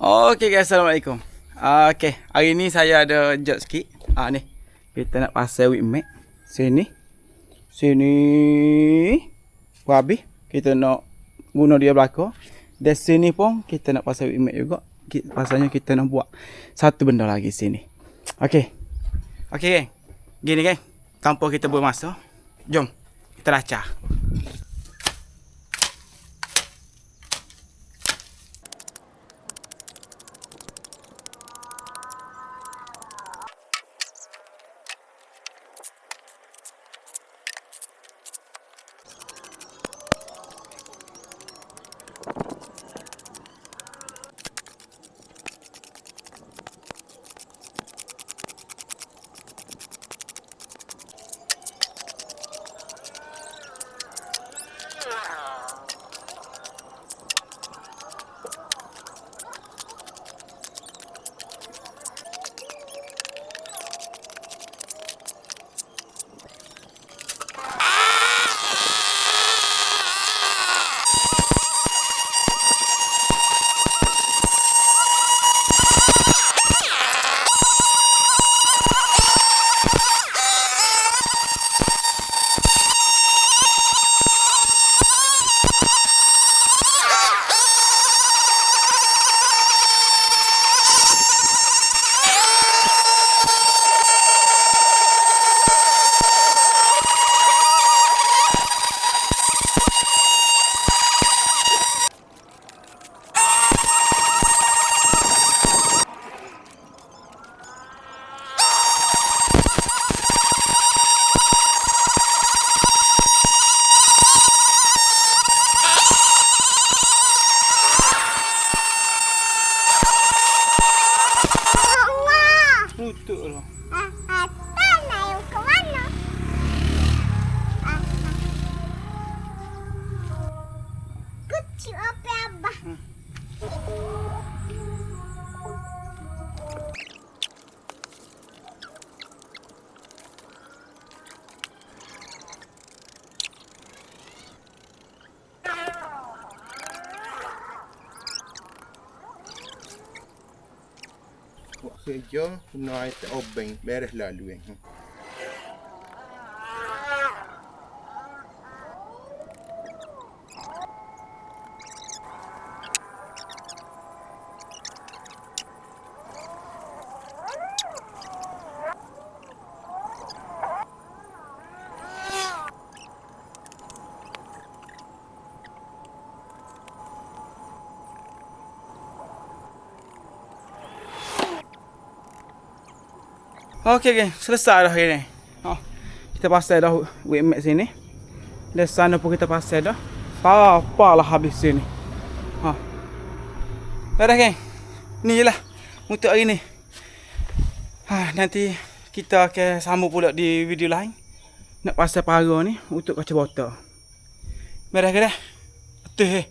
Okey guys, Assalamualaikum. Okey, hari ni saya ada job sikit. Ni. Kita nak pasang wig mat. Sini. Habis kita nak guna dia belakang. Dan sini pun kita nak pasang wig mat juga. Pasalnya kita nak buat satu benda lagi sini. Okey. Okey geng. Gini geng. Tanpa kita buang masa. Jom kita racah. Tutup lah. Tanah yang ke mana? Kecil apa abah? Buat kerja, kena air tak obeng, beres lalu kan. Okey geng, selesai dah hari ni. Kita pasang dah wig mat sini. Dan sana pun kita pasang dah. Sapalah habis sini. Dah geng. Ni je lah untuk hari ni. Nanti kita akan sambung pula di video lain. Nak pasang pagar ni untuk kaca botol. Merah ke dah? Betul